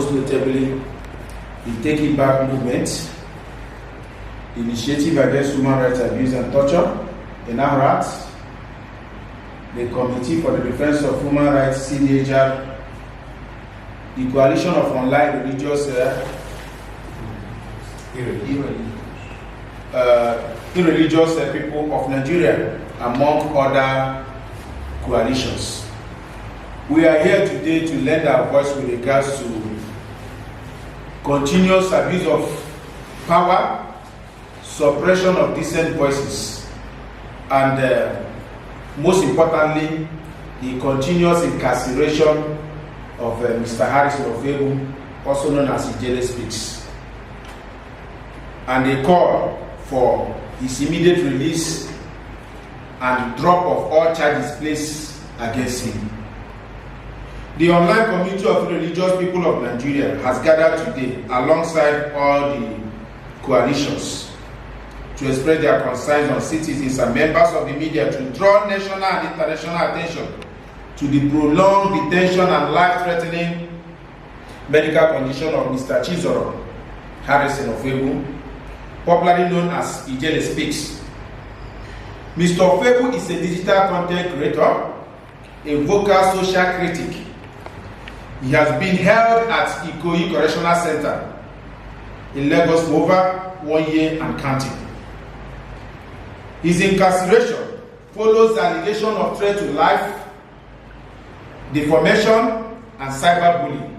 most notably the Take It Back movement, Initiative Against Human Rights Abuse and Torture, the NAHRAT, the Committee for the Defense of Human Rights, CDHR, the Coalition of Online Religious Irreligious People of Nigeria, among other coalitions. We are here today to lend our voice with regards to continuous abuse of power, suppression of decent voices, and most importantly, the continuous incarceration of Mr. Harrison Oforegbu, also known as IJELE Speaks, and a call for his immediate release and drop of all charges placed against him. The online community of religious people of Nigeria has gathered today alongside all the coalitions to express their concerns on citizens and members of the media to draw national and international attention to the prolonged detention and life-threatening medical condition of Mr. CHIZOROM Harrison Oforegbu, popularly known as IJELE Speaks. Mr. Oforegbu is a digital content creator, a vocal social critic. He has been held at Ikoyi Correctional Center in Lagos for over 1 year and counting. His incarceration follows the allegation of threat to life, defamation, and cyberbullying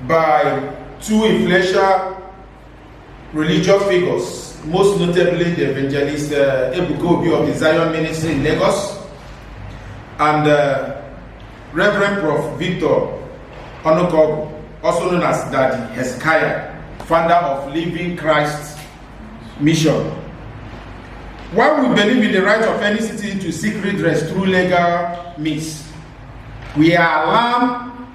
by two influential religious figures, most notably the evangelist Ebuka Obi of the Zion Ministry in Lagos and Reverend Prof. Victor Onokogu, also known as Daddy Hezekiah, founder of Living Christ Mission. While we believe in the right of any citizen to seek redress through legal means, we are alarmed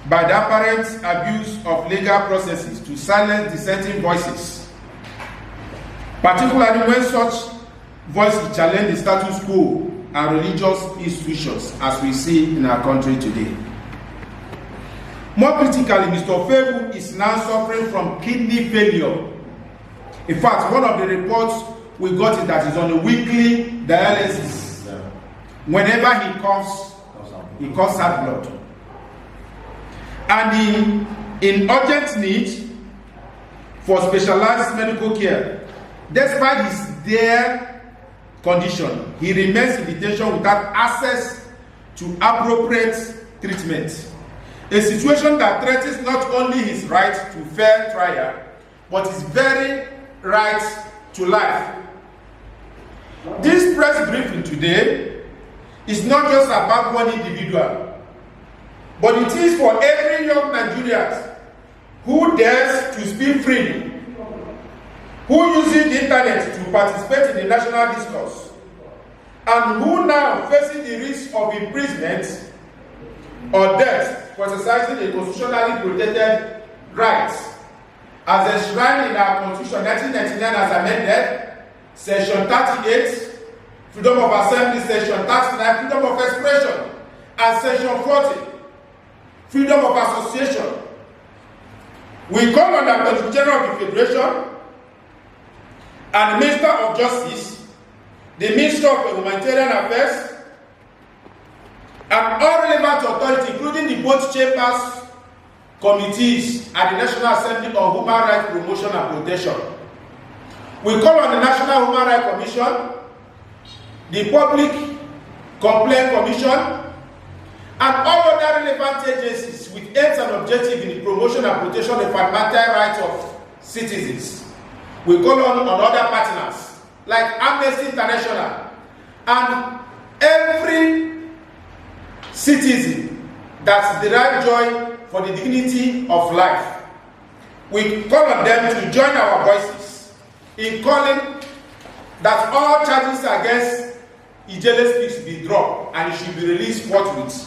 by the apparent abuse of legal processes to silence dissenting voices, particularly when such voices challenge the status quo and religious institutions as we see in our country today. More critically, Mr. Oforegbu is now suffering from kidney failure. In fact, one of the reports we got is that he's on a weekly dialysis. Whenever he coughs out blood. And in urgent need for specialized medical care. Despite his dire condition, he remains in detention without access to appropriate treatment. A situation that threatens not only his right to fair trial, but his very right to life. This press briefing today is not just about one individual, but it is for every young Nigerian who dares to speak freely, who uses the internet to participate in the national discourse, and who now faces the risk of imprisonment or death for exercising a constitutionally protected right as enshrined in our Constitution 1999 as amended, Section 38, Freedom of Assembly, Section 39, Freedom of Expression, and Section 40, Freedom of Association. We call on the Attorney General of the Federation and the Minister of Justice, the Minister of Humanitarian Affairs, and all relevant authorities, including the both chambers, committees at the National Assembly on Human Rights Promotion and Protection. We call on the National Human Rights Commission, the Public Complaint Commission, and all other relevant agencies with aims and objectives in the promotion and protection of the fundamental rights of citizens. We call on other partners like Amnesty International and every citizen that derives joy for the dignity of life. We call on them to join our voices in calling that all charges against IJELE Speaks be dropped and it should be released forthwith.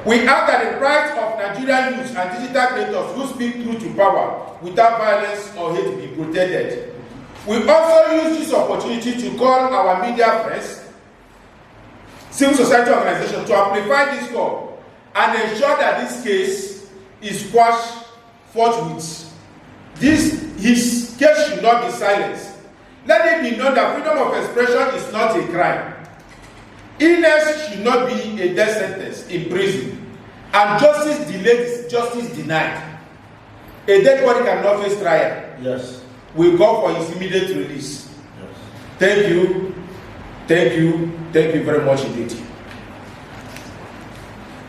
We ask that the rights of Nigerian youth and digital creators who speak truth to power without violence or hate be protected. We also use this opportunity to call our media friends, civil society organizations to amplify this call and ensure that this case is quashed forthwith. His case should not be silenced. Let it be known that freedom of expression is not a crime. Illness should not be a death sentence in prison. And justice delayed is justice denied. A dead body cannot face trial. Yes. We go for his immediate release. Yes. Thank you. Thank you. Thank you very much indeed.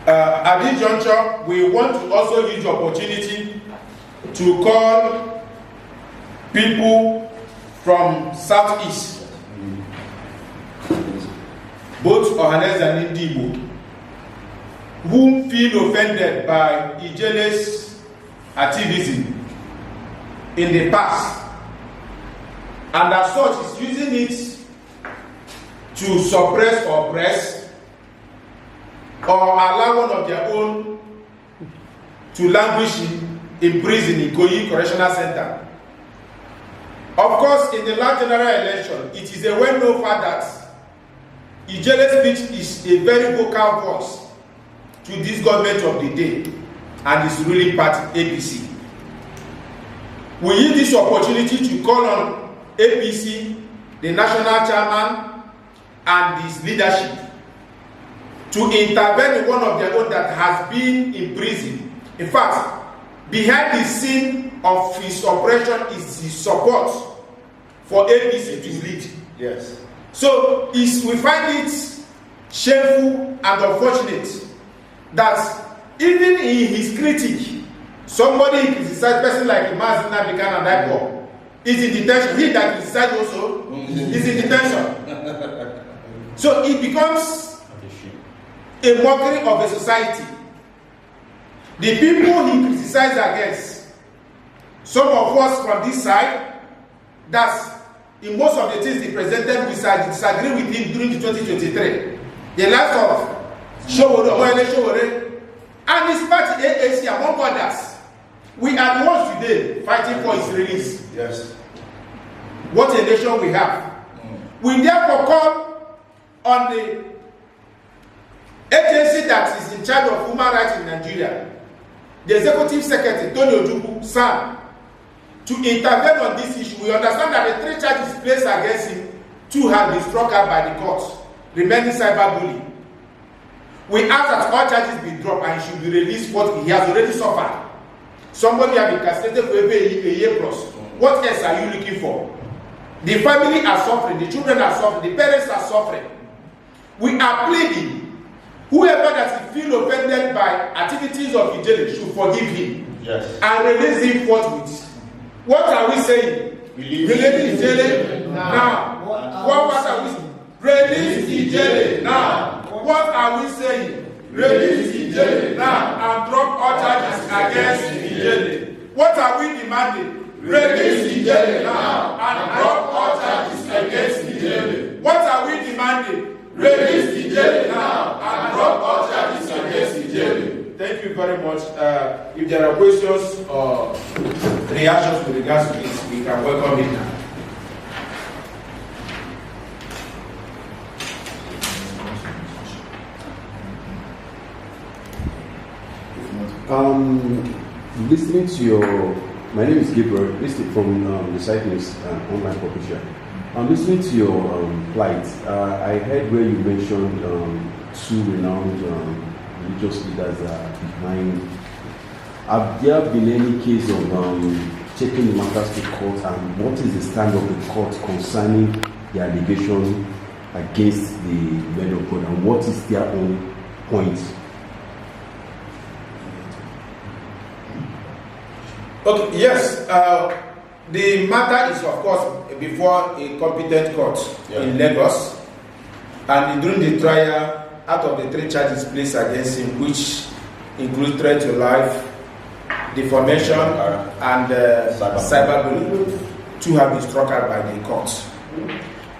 At this juncture, we want to also use the opportunity to call people from Southeast, both Ohanes and Indibo, who feel offended by IJELE's activism in the past, and as such is using it to suppress or oppress or allow one of their own to languish in prison in Koyi Correctional Center. Of course, in the last general election, it is a well-known fact that IJELE's speech is a very vocal voice to this government of the day and its ruling party, APC. We use this opportunity to call on APC, the national chairman, and his leadership to intervene in one of their own that has been in prison. In fact, behind the scene of his operation is his support for APC to lead. Yes. So we find it shameful and unfortunate that even in his critique, somebody criticized person like Imaz Nabikan and Daipo is in detention. He that criticized also is in detention. So it becomes a mockery of a society. The people he criticized against, some of us from this side, that in most of the things he presented, we disagree with him during the 2023. The last of Showore, and his party AAC, among others, we are the ones today fighting for his release. Yes. What a nation we have. We therefore call on the agency that is in charge of human rights in Nigeria, the Executive Secretary, Tony Ojukwu, Sam, to intervene on this issue. We understand that the 3 charges placed against him, 2 have been struck out by the court, remaining cyberbullying. We ask that all charges be dropped and he should be released what he has already suffered. Somebody has been castrated for a year plus. What else are you looking for? The family are suffering, the children are suffering, the parents are suffering. We are pleading. Whoever that feel offended by activities of IJELE should forgive him. Yes. And release him forthwith. What are we saying? Release IJELE now. What are we saying? Release IJELE now. What are we saying? Release IJELE now and drop all charges against IJELE. What are we demanding? Release IJELE now and drop all charges against IJELE. What are we demanding? Release IJELE now and drop all charges against IJELE. Thank you very much. If there are questions or reactions with regards to this, we can welcome it now. Listening to your, my name is Gabriel, listening from the Cyclist online publisher. Listening to your plight, I heard where you mentioned 2 renowned religious leaders behind. Have there been any case of taking the matters to court, and what is the stand of the court concerning the allegation against the men of God, and what is their own point? Okay, yes. The matter is, of course, before a competent court in Lagos, and during the trial, out of the 3 charges placed against him, which include threat to life, defamation, and cyberbullying, 2 have been struck out by the court.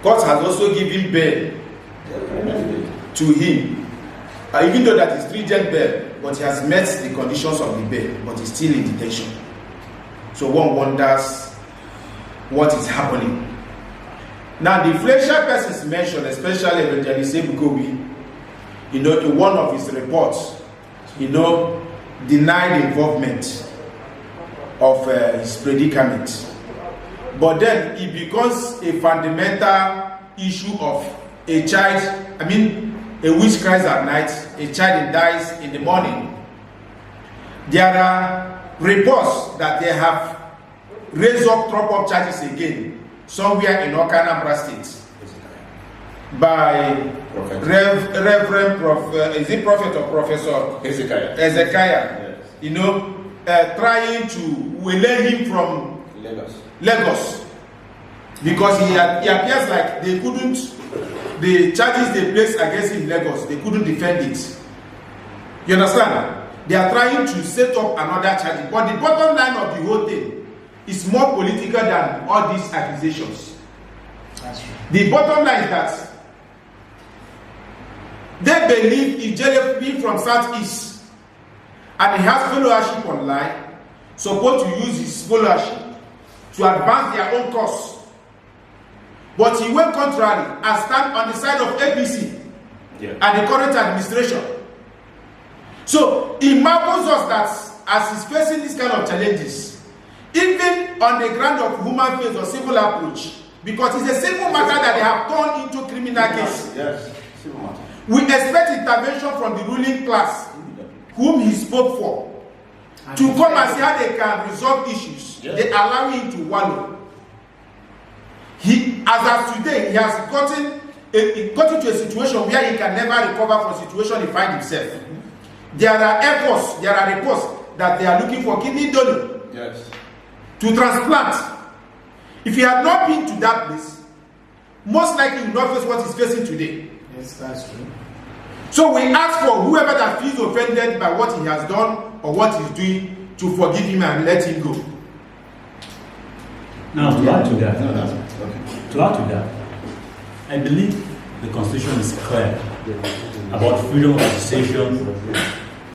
Court has also given bail to him, even though that is stringent bail, but he has met the conditions of the bail, but he's still in detention. So one wonders what is happening. Now, the influential persons mentioned, especially Evangelist Ebukobi, in one of his reports, denied involvement of his predicament. But then it becomes a fundamental issue of a child, a witch cries at night, a child dies in the morning. There are reports that they have raised up top-up charges again somewhere in Anambra State by Reverend Prophet or Professor Hezekiah, yes. Trying to relay him from Lagos because he appears like they couldn't, the charges they placed against him in Lagos, they couldn't defend it. You understand? They are trying to set up another charge, but the bottom line of the whole thing is more political than all these accusations. That's true. The bottom line is that they believe IJELE being from Southeast and he has followership online, supposed to use his followership to advance their own cause. But he went contrary and stand on the side of APC and the current administration. So it marvels us that as he's facing these kind of challenges, even on the ground of human faith or civil approach, because it's a civil matter that they have turned into criminal case. Yes, civil matter. We expect intervention from the ruling class, whom he spoke for, to come and see how they can resolve issues. Yes. They allow him to wallow. As of today, he has gotten into a situation where he can never recover from the situation he finds himself. There are efforts, there are reports that they are looking for kidney donor to transplant. If he had not been to that place, most likely he will not face what he's facing today. Yes, that's true. So we ask for whoever that feels offended by what he has done or what he's doing to forgive him and let him go. Now, to add to that, I believe the Constitution is clear about freedom of association